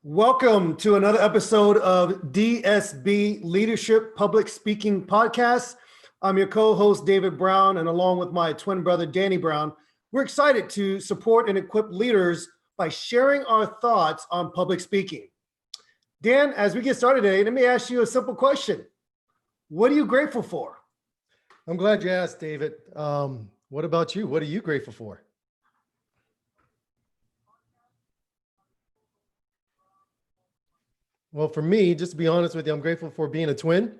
Welcome to another episode of DSB Leadership Public Speaking Podcast. I'm your co-host, David Brown, and along with my twin brother, Danny Brown, we're excited to support and equip leaders by sharing our thoughts on public speaking. Dan, as we get started today, let me ask you a simple question. What are you grateful for? I'm glad you asked, David. What about you? What are you grateful for? Well, for me, just to be honest with you, I'm grateful for being a twin.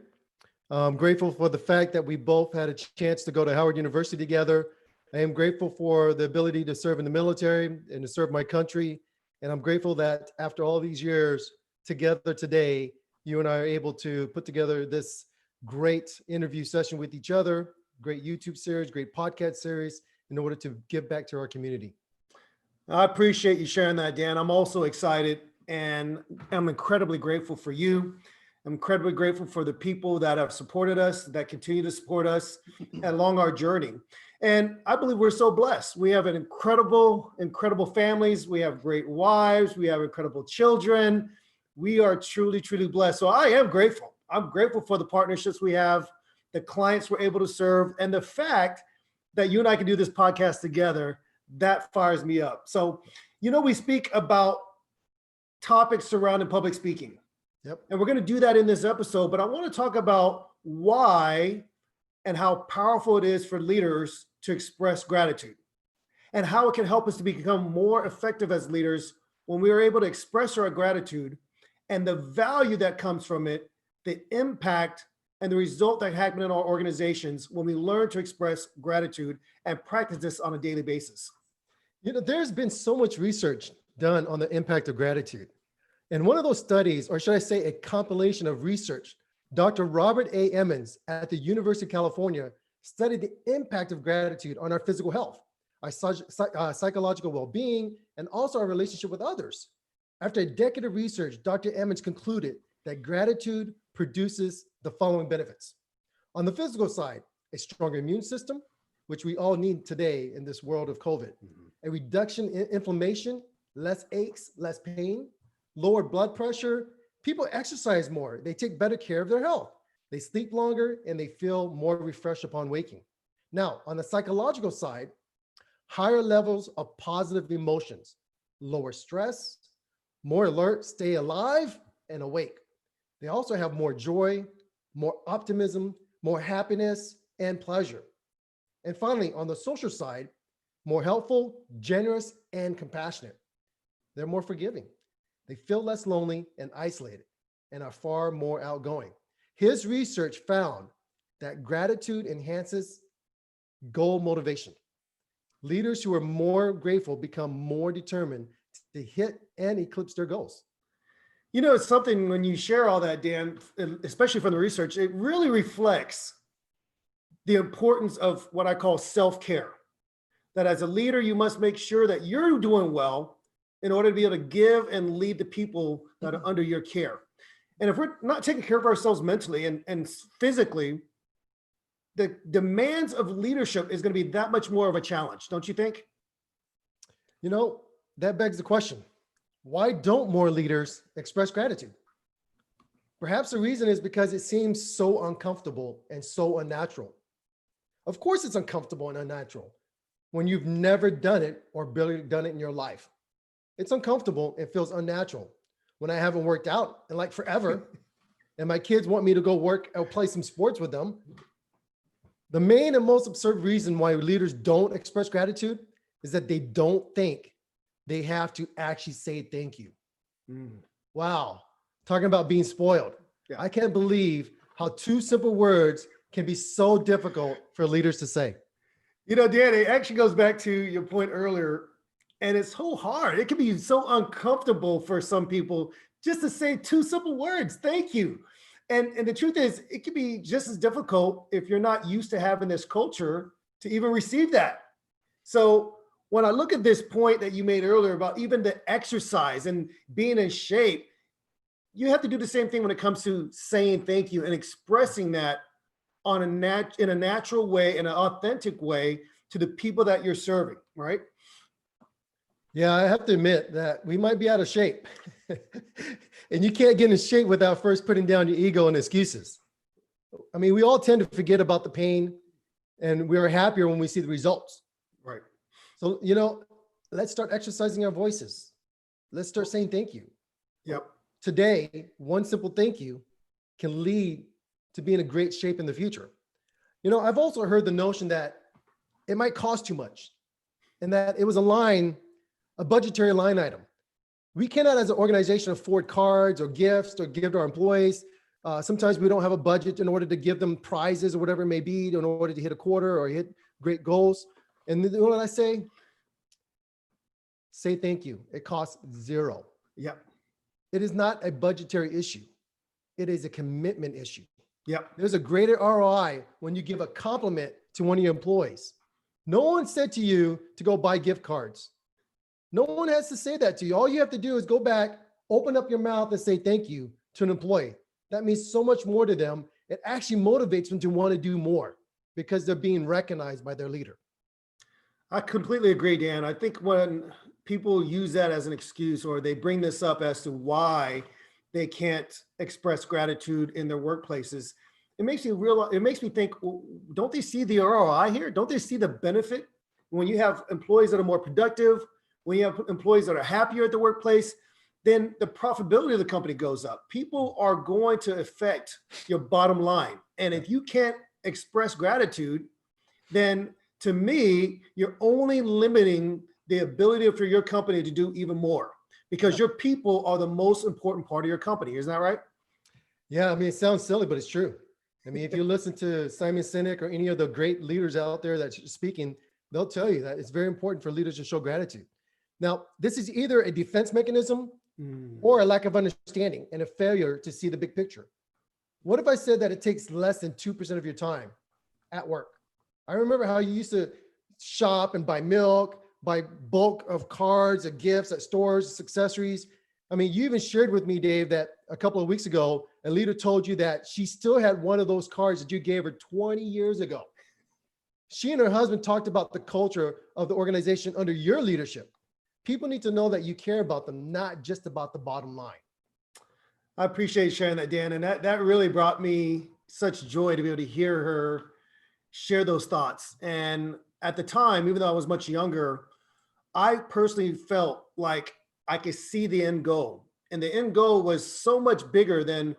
I'm grateful for the fact that we both had a chance to go to Howard University together. I am grateful for the ability to serve in the military and to serve my country. And I'm grateful that after all these years together today, you and I are able to put together this great interview session with each other, great YouTube series, great podcast series, in order to give back to our community. I appreciate you sharing that, Dan. I'm also excited and I'm incredibly grateful for you. I'm incredibly grateful for the people that have supported us, that continue to support us along our journey. And I believe we're so blessed. We have an incredible families. We have great wives. We have incredible children. We are truly, truly blessed. So I am grateful. I'm grateful for the partnerships we have, the clients we're able to serve, and the fact that you and I can do this podcast together, that fires me up. So, we speak about topics surrounding public speaking. Yep. And we're going to do that in this episode, but I want to talk about why and how powerful it is for leaders to express gratitude and how it can help us to become more effective as leaders when we are able to express our gratitude and the value that comes from it, the impact and the result that happen in our organizations when we learn to express gratitude and practice this on a daily basis. There's been so much research done on the impact of gratitude. And one of those studies, or should I say a compilation of research, Dr. Robert A. Emmons at the University of California studied the impact of gratitude on our physical health, our psychological well-being, and also our relationship with others. After a decade of research, Dr. Emmons concluded that gratitude produces the following benefits. On the physical side, a stronger immune system, which we all need today in this world of COVID, a reduction in inflammation, less aches, less pain, lower blood pressure. People exercise more. They take better care of their health. They sleep longer and they feel more refreshed upon waking. Now, on the psychological side, higher levels of positive emotions, lower stress, more alert, stay alive and awake. They also have more joy, more optimism, more happiness and pleasure. And finally, on the social side, more helpful, generous, and compassionate. They're more forgiving. They feel less lonely and isolated and are far more outgoing. His research found that gratitude enhances goal motivation. Leaders who are more grateful become more determined to hit and eclipse their goals. It's something when you share all that, Dan, especially from the research, it really reflects the importance of what I call self-care. That as a leader, you must make sure that you're doing well in order to be able to give and lead the people that are under your care. And if we're not taking care of ourselves mentally and physically, the demands of leadership is going to be that much more of a challenge, don't you think? That begs the question, why don't more leaders express gratitude? Perhaps the reason is because it seems so uncomfortable and so unnatural. Of course it's uncomfortable and unnatural when you've never done it or barely done it in your life. It's uncomfortable. It feels unnatural. When I haven't worked out in like forever and my kids want me to go work or play some sports with them. The main and most absurd reason why leaders don't express gratitude is that they don't think they have to actually say thank you. Wow. Talking about being spoiled. Yeah. I can't believe how two simple words can be so difficult for leaders to say. Dan, it actually goes back to your point earlier. And it's so hard. It can be so uncomfortable for some people just to say two simple words, thank you. And the truth is, it can be just as difficult if you're not used to having this culture to even receive that. So when I look at this point that you made earlier about even the exercise and being in shape, you have to do the same thing when it comes to saying thank you and expressing that in a natural way, in an authentic way to the people that you're serving, right? Yeah, I have to admit that we might be out of shape. And you can't get in shape without first putting down your ego and excuses. I mean, we all tend to forget about the pain, and we're happier when we see the results. Right. So, let's start exercising our voices. Let's start saying thank you. Yep. Today, one simple thank you can lead to being in a great shape in the future. I've also heard the notion that it might cost too much and that it was a budgetary line item. We cannot, as an organization, afford cards or gifts or give to our employees. Sometimes we don't have a budget in order to give them prizes or whatever it may be in order to hit a quarter or hit great goals. And you know what I say? Say thank you. It costs zero. Yep. It is not a budgetary issue. It is a commitment issue. Yep. There's a greater ROI when you give a compliment to one of your employees. No one said to you to go buy gift cards. No one has to say that to you. All you have to do is go back, open up your mouth and say thank you to an employee. That means so much more to them. It actually motivates them to want to do more because they're being recognized by their leader. I completely agree, Dan. I think when people use that as an excuse or they bring this up as to why they can't express gratitude in their workplaces, it makes me think, well, don't they see the ROI here? Don't they see the benefit when you have employees that are more productive, when you have employees that are happier at the workplace, then the profitability of the company goes up. People are going to affect your bottom line. And if you can't express gratitude, then to me, you're only limiting the ability for your company to do even more because your people are the most important part of your company. Isn't that right? Yeah, I mean, it sounds silly, but it's true. I mean, if you listen to Simon Sinek or any of the great leaders out there that's speaking, they'll tell you that it's very important for leaders to show gratitude. Now, this is either a defense mechanism or a lack of understanding and a failure to see the big picture. What if I said that it takes less than 2% of your time at work? I remember how you used to shop and buy milk, buy bulk of cards and gifts at stores, accessories. I mean, you even shared with me, Dave, that a couple of weeks ago, a leader told you that she still had one of those cards that you gave her 20 years ago. She and her husband talked about the culture of the organization under your leadership. People need to know that you care about them, not just about the bottom line. I appreciate sharing that, Dan. And that really brought me such joy to be able to hear her share those thoughts. And at the time, even though I was much younger, I personally felt like I could see the end goal. And the end goal was so much bigger than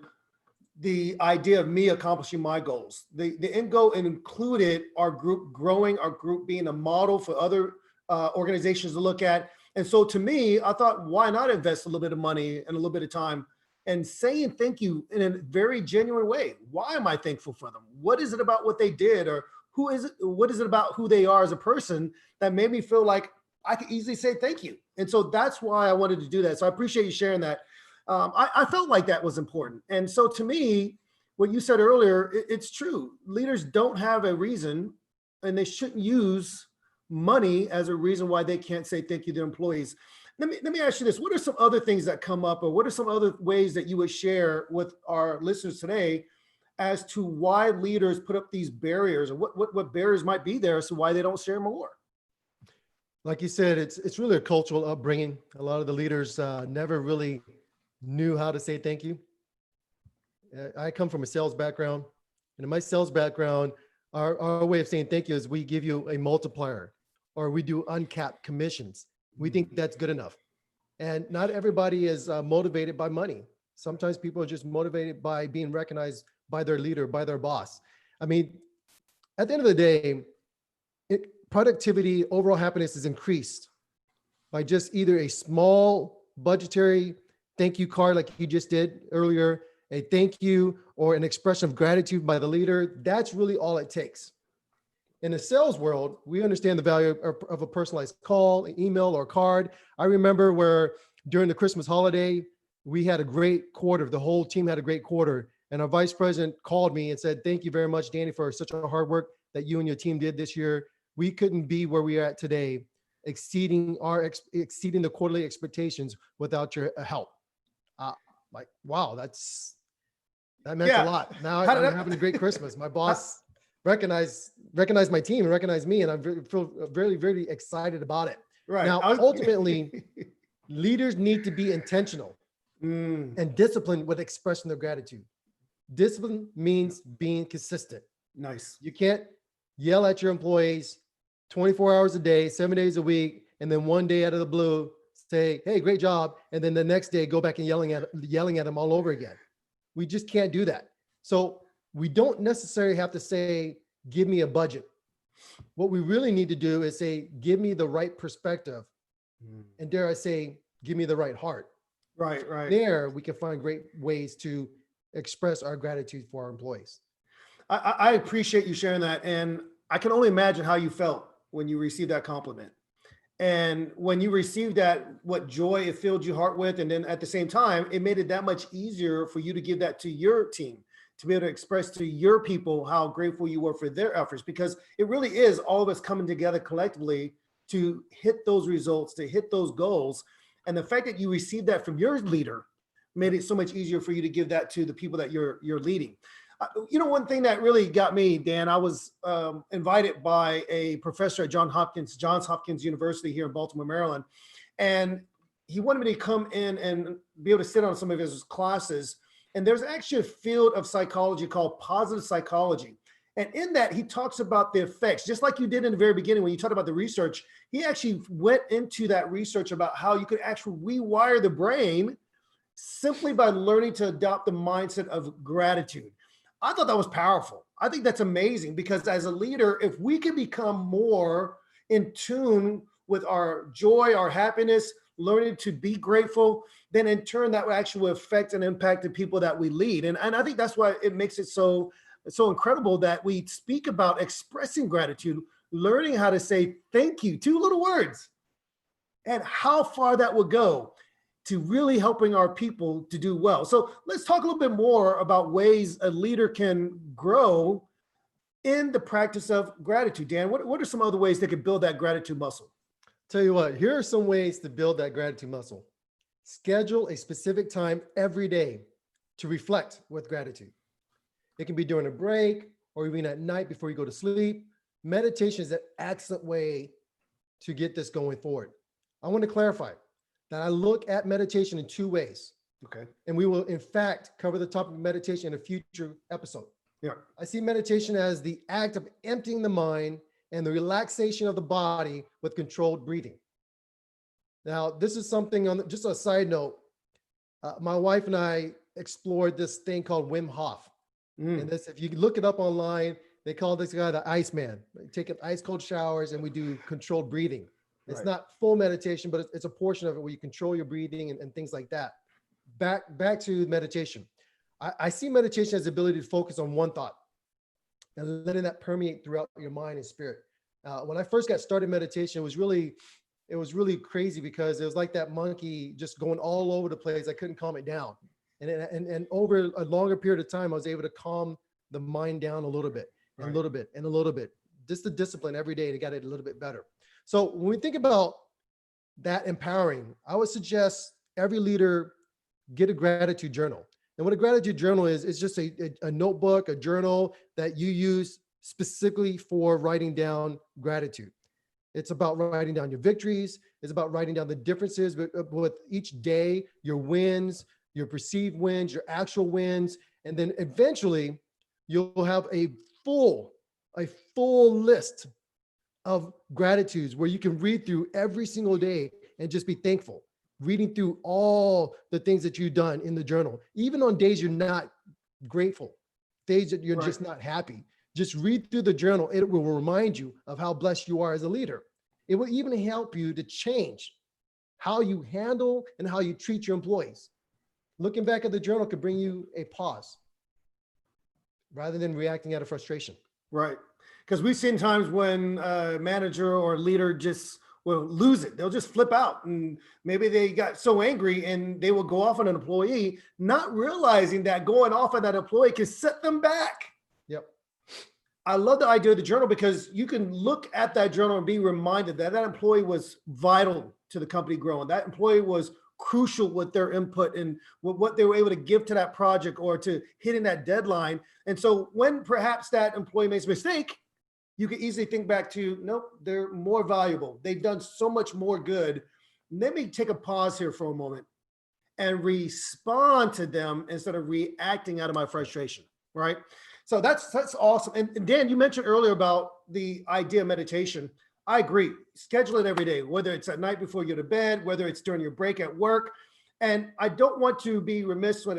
the idea of me accomplishing my goals. The end goal included our group growing, our group being a model for other organizations to look at. And so to me, I thought, why not invest a little bit of money and a little bit of time and saying thank you in a very genuine way? Why am I thankful for them? What is it about what they did, or what is it about who they are as a person that made me feel like I could easily say thank you? And so that's why I wanted to do that. So I appreciate you sharing that. I felt like that was important. And so to me, what you said earlier, it's true. Leaders don't have a reason, and they shouldn't use money as a reason why they can't say thank you to their employees. Let me ask you this. What are some other things that come up, or what are some other ways that you would share with our listeners today as to why leaders put up these barriers, or what barriers might be there as to why they don't share more? Like you said, it's really a cultural upbringing. A lot of the leaders never really knew how to say thank you. I come from a sales background, and in my sales background, our way of saying thank you is we give you a multiplier, or we do uncapped commissions. We think that's good enough. And not everybody is motivated by money. Sometimes people are just motivated by being recognized by their leader, by their boss. I mean, at the end of the day, productivity, overall happiness is increased by just either a small budgetary thank you card like you just did earlier, a thank you, or an expression of gratitude by the leader. That's really all it takes. In the sales world, we understand the value of a personalized call, an email, or a card. I remember where during the Christmas holiday, we had a great quarter. The whole team had a great quarter. And our vice president called me and said, "Thank you very much, Danny, for such a hard work that you and your team did this year. We couldn't be where we are at today, exceeding the quarterly expectations without your help." Like, wow, that meant a lot. Now I'm having a great Christmas. My boss recognized my team and recognized me, and I feel very, very excited about it. Right. Now, ultimately, leaders need to be intentional. and discipline with expressing their gratitude. Discipline means being consistent. Nice. You can't yell at your employees 24 hours a day, 7 days a week, and then one day out of the blue say, "Hey, great job," and then the next day go back and yelling at them all over again. We just can't do that. So we don't necessarily have to say, "Give me a budget." What we really need to do is say, "Give me the right perspective," and dare I say, "Give me the right heart." Right, right. There, we can find great ways to express our gratitude for our employees. I appreciate you sharing that. And I can only imagine how you felt when you received that compliment. And when you received that, what joy it filled your heart with. And then at the same time, it made it that much easier for you to give that to your team, to be able to express to your people how grateful you were for their efforts, because it really is all of us coming together collectively to hit those results, to hit those goals. And the fact that you received that from your leader made it so much easier for you to give that to the people that you're leading. One thing that really got me, Dan, I was invited by a professor at Johns Hopkins University here in Baltimore, Maryland, and he wanted me to come in and be able to sit on some of his classes. And there's actually a field of psychology called positive psychology. And in that, he talks about the effects, just like you did in the very beginning when you talked about the research. He actually went into that research about how you could actually rewire the brain simply by learning to adopt the mindset of gratitude. I thought that was powerful. I think that's amazing, because as a leader, if we can become more in tune with our joy, our happiness, learning to be grateful, then in turn that will actually affect and impact the people that we lead. And I think that's why it makes it so incredible that we speak about expressing gratitude, learning how to say thank you, 2 little words, and how far that will go to really helping our people to do well. So let's talk a little bit more about ways a leader can grow in the practice of gratitude. Dan, what are some other ways they could build that gratitude muscle? Tell you what, here are some ways to build that gratitude muscle. Schedule a specific time every day to reflect with gratitude. It can be during a break or even at night before you go to sleep. Meditation is an excellent way to get this going forward. I want to clarify that I look at meditation in 2 ways. Okay. And we will, in fact, cover the topic of meditation in a future episode. Yeah. I see meditation as the act of emptying the mind and the relaxation of the body with controlled breathing. Now, this is something on just a side note. My wife and I explored this thing called Wim Hof. And this, if you look it up online, they call this guy the Iceman. We take ice cold showers and we do controlled breathing. It's not full meditation, but it's a portion of it where you control your breathing and things like that. Back to meditation. I see meditation as the ability to focus on one thought and letting that permeate throughout your mind and spirit. When I first got started meditation, it was really crazy, because it was like that monkey just going all over the place. I couldn't calm it down. And over a longer period of time, I was able to calm the mind down a little bit, and a little bit, and a little bit. Just the discipline every day to get it a little bit better. So when we think about that empowering, I would suggest every leader get a gratitude journal. And what a gratitude journal is, it's just a notebook, a journal that you use specifically for writing down gratitude. It's about writing down your victories. It's about writing down the differences with each day, your wins, your perceived wins, your actual wins. And then eventually you'll have a full list of gratitudes where you can read through every single day and just be thankful, reading through all the things that you've done in the journal, even on days you're not grateful, days that you're just not happy. Just read through the journal. It will remind you of how blessed you are as a leader. It will even help you to change how you handle and how you treat your employees. Looking back at the journal could bring you a pause rather than reacting out of frustration. Right. Because we've seen times when a manager or a leader just will lose it. They'll just flip out, and maybe they got so angry and they will go off on an employee, not realizing that going off on that employee can set them back. Yep. I love the idea of the journal, because you can look at that journal and be reminded that that employee was vital to the company growing. That employee was crucial with their input and what they were able to give to that project or to hitting that deadline. And so when perhaps that employee makes a mistake, you can easily think back to, nope, they're more valuable. They've done so much more good. Let me take a pause here for a moment and respond to them instead of reacting out of my frustration, right? So that's awesome. And Dan, you mentioned earlier about the idea of meditation. I agree. Schedule it every day, whether it's at night before you go to bed, whether it's during your break at work. And I don't want to be remiss when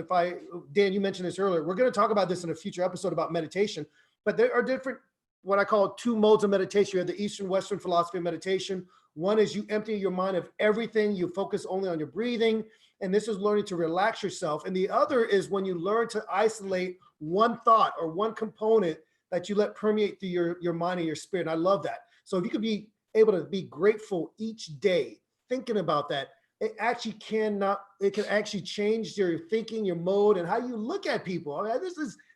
Dan, you mentioned this earlier. We're going to talk about this in a future episode about meditation, but there are different, what I call two modes of meditation. You have the Eastern Western philosophy of meditation. One is you empty your mind of everything. You focus only on your breathing. And this is learning to relax yourself. And the other is when you learn to isolate one thought or one component that you let permeate through your mind and your spirit. And I love that. So if you could be able to be grateful each day, thinking about that, it can actually change your thinking, your mode, and how you look at people. I mean,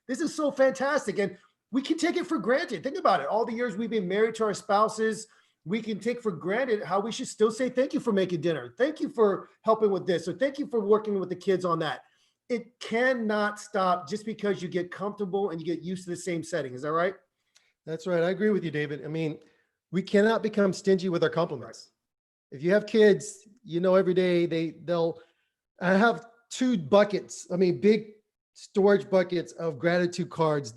this is so fantastic. And we can take it for granted. Think about it. All the years we've been married to our spouses, we can take for granted how we should still say thank you for making dinner. Thank you for helping with this, or thank you for working with the kids on that. It cannot stop just because you get comfortable and you get used to the same setting. Is that right? That's right. I agree with you, David. I mean, we cannot become stingy with our compliments. Right. If you have kids, every day I have 2 buckets. I mean, big storage buckets of gratitude cards.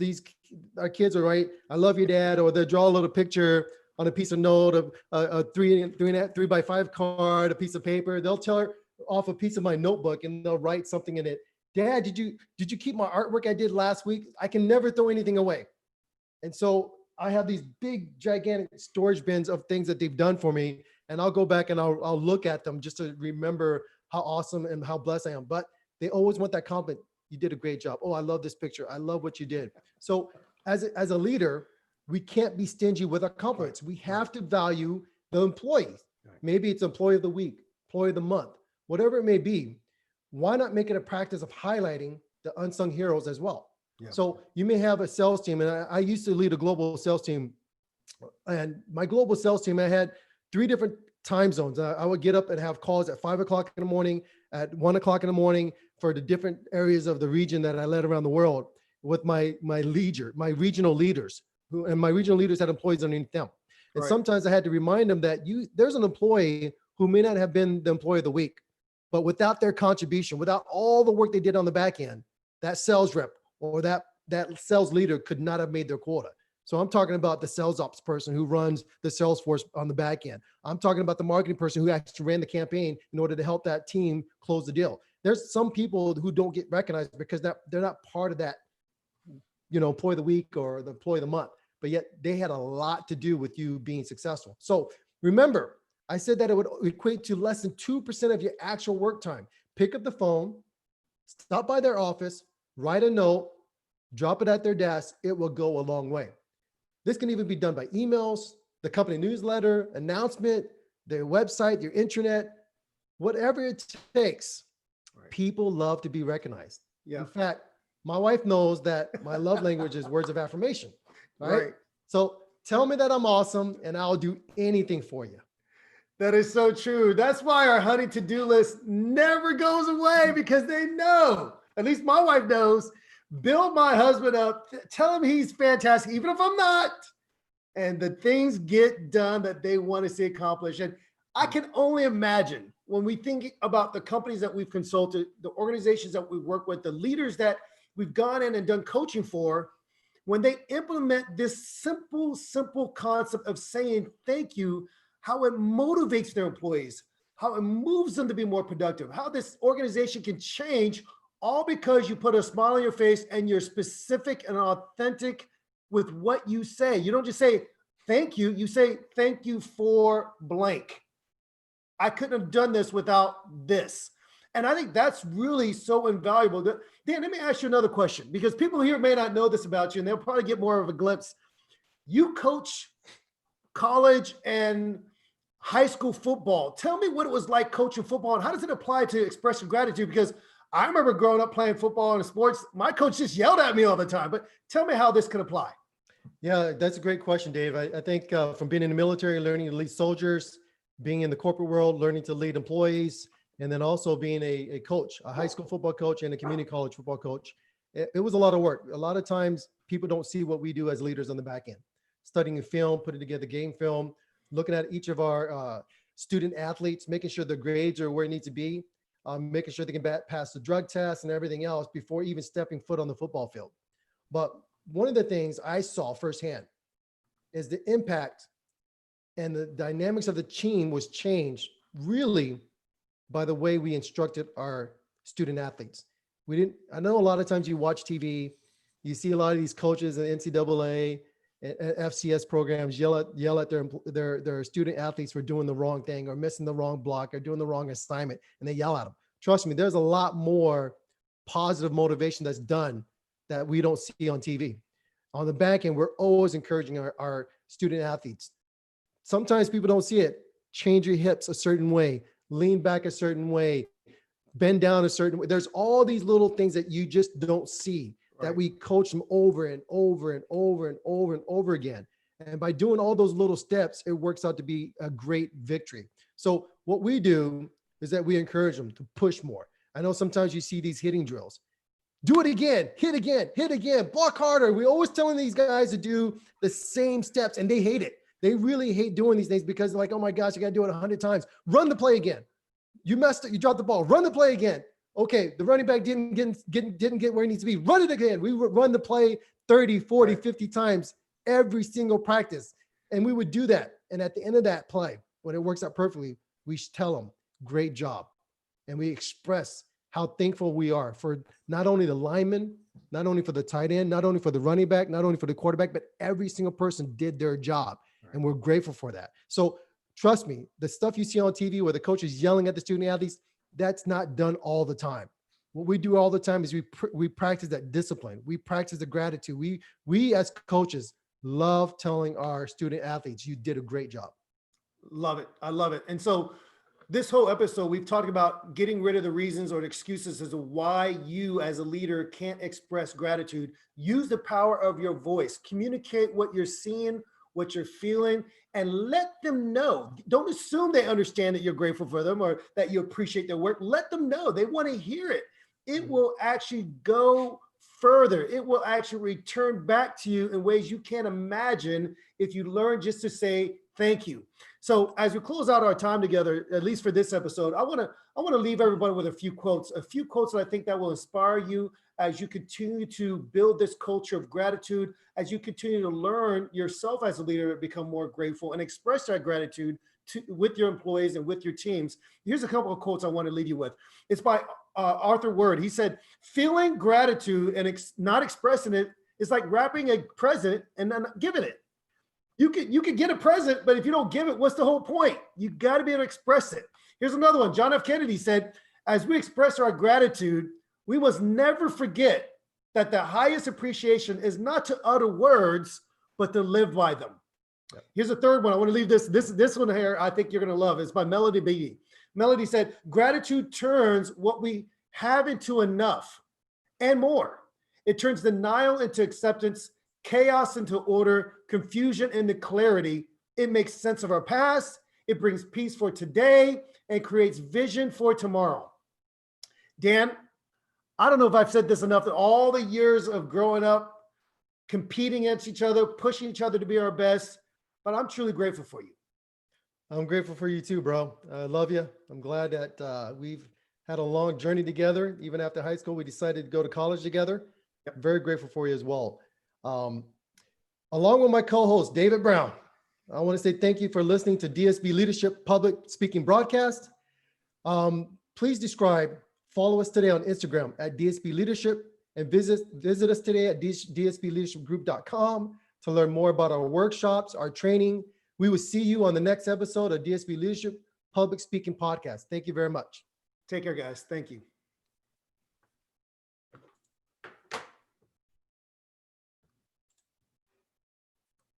Our kids are right. I love you, Dad. Or they'll draw a little picture on a piece of note, of a 3x5 card, a piece of paper. They'll tear off a piece of my notebook and they'll write something in it. Dad, did you keep my artwork I did last week? I can never throw anything away. And so I have these big, gigantic storage bins of things that they've done for me. And I'll go back and I'll look at them just to remember how awesome and how blessed I am. But they always want that compliment. You did a great job. Oh, I love this picture. I love what you did. So as a leader, we can't be stingy with our compliments. We have to value the employees. Maybe it's employee of the week, employee of the month, whatever it may be. Why not make it a practice of highlighting the unsung heroes as well? Yeah. So you may have a sales team, and I used to lead a global sales team. And my global sales team, I had 3 different time zones. I would get up and have calls at 5 o'clock in the morning, at 1 o'clock in the morning for the different areas of the region that I led around the world with my regional leaders, and my regional leaders had employees underneath them. And right. Sometimes I had to remind them that there's an employee who may not have been the employee of the week, but without their contribution, without all the work they did on the back end, that sales rep or that sales leader could not have made their quota. So I'm talking about the sales ops person who runs the sales force on the back end. I'm talking about the marketing person who actually ran the campaign in order to help that team close the deal. There's some people who don't get recognized because they're not part of that, employee of the week or the employee of the month, but yet they had a lot to do with you being successful. So remember, I said that it would equate to less than 2% of your actual work time. Pick up the phone, stop by their office, write a note, drop it at their desk. It will go a long way. This can even be done by emails, the company newsletter, announcement, their website, your intranet, whatever it takes. Right. People love to be recognized. Yeah. In fact, my wife knows that my love language is words of affirmation. Right? So tell me that I'm awesome and I'll do anything for you. That is so true. That's why our honey to-do list never goes away, because they know, at least my wife knows, build my husband up, tell him he's fantastic, even if I'm not, and the things get done that they want to see accomplished. And I can only imagine when we think about the companies that we've consulted, the organizations that we work with, the leaders that we've gone in and done coaching for, when they implement this simple concept of saying thank you, how it motivates their employees, how it moves them to be more productive, how this organization can change, all because you put a smile on your face and you're specific and authentic with what you say. You don't just say thank you, you say thank you for blank. I couldn't have done this without this. And I think that's really so invaluable. Dan, let me ask you another question, because people here may not know this about you and they'll probably get more of a glimpse. You coach college and high school football. Tell me what it was like coaching football and how does it apply to expressing gratitude? Because I remember growing up playing football and sports. My coach just yelled at me all the time, but tell me how this can apply. Yeah, that's a great question, Dave. I think from being in the military, learning to lead soldiers, being in the corporate world, learning to lead employees, and then also being a coach, a high school football coach and a community college football coach. It was a lot of work. A lot of times people don't see what we do as leaders on the back end, studying film, putting together game film, looking at each of our student athletes, making sure the grades are where it needs to be. making sure they can pass the drug test and everything else before even stepping foot on the football field. But one of the things I saw firsthand is the impact and the dynamics of the team was changed really by the way we instructed our student athletes. I know a lot of times you watch TV, you see a lot of these coaches in NCAA and FCS programs yell at their student athletes for doing the wrong thing or missing the wrong block or doing the wrong assignment, and they yell at them. Trust me, there's a lot more positive motivation that's done that we don't see on TV. On the back end, we're always encouraging our student athletes. Sometimes people don't see it. Change your hips a certain way, lean back a certain way, bend down a certain way. There's all these little things that you just don't see that we coach them over and over and over and over and over again. And by doing all those little steps, it works out to be a great victory. So what we do is that we encourage them to push more. I know sometimes you see these hitting drills. Do it again, hit again, block harder. We're always telling these guys to do the same steps and they hate it. They really hate doing these things because they're like, oh my gosh, you got to do it 100 times. Run the play again. You messed it. You dropped the ball. Run the play again. Okay, the running back didn't get where he needs to be. Run it again. We would run the play 30, 40, 50 times every single practice. And we would do that. And at the end of that play, when it works out perfectly, we tell them, great job. And we express how thankful we are for not only the lineman, not only for the tight end, not only for the running back, not only for the quarterback, but every single person did their job. And we're grateful for that. So trust me, the stuff you see on TV where the coach is yelling at the student athletes, that's not done all the time. What we do all the time is we practice that discipline. We practice the gratitude. We as coaches love telling our student athletes, you did a great job. Love it. I love it. And so this whole episode, we've talked about getting rid of the reasons or the excuses as to why you as a leader can't express gratitude. Use the power of your voice. Communicate what you're seeing, what you're feeling, and let them know. Don't assume they understand that you're grateful for them or that you appreciate their work. Let them know. They want to hear it. It will actually go further. It will actually return back to you in ways you can't imagine if you learn just to say thank you. So as we close out our time together, at least for this episode, I want to leave everybody with a few quotes that I think that will inspire you as you continue to build this culture of gratitude, as you continue to learn yourself as a leader to become more grateful and express that gratitude with your employees and with your teams. Here's a couple of quotes I want to leave you with. It's by Arthur Word. He said, feeling gratitude and not expressing it is like wrapping a present and then giving it. You could get a present, but if you don't give it, what's the whole point? You got to be able to express it. Here's another one. John F. Kennedy said, as we express our gratitude, we must never forget that the highest appreciation is not to utter words, but to live by them. Yeah. Here's a third one. I want to leave this one here. I think you're going to love. It's by Melody Beattie. Melody said, gratitude turns what we have into enough and more. It turns denial into acceptance, chaos into order, confusion into clarity. It makes sense of our past. It brings peace for today and creates vision for tomorrow. Dan, I don't know if I've said this enough, that all the years of growing up, competing against each other, pushing each other to be our best, but I'm truly grateful for you. I'm grateful for you too, bro. I love you. I'm glad that we've had a long journey together. Even after high school, we decided to go to college together. Yep. Very grateful for you as well. Along with my co-host, David Brown, I want to say thank you for listening to DSB Leadership Public Speaking Broadcast. Please follow us today on Instagram at DSB Leadership and visit us today at dsbleadershipgroup.com to learn more about our workshops, our training. We will see you on the next episode of DSB Leadership Public Speaking Podcast. Thank you very much. Take care, guys. Thank you.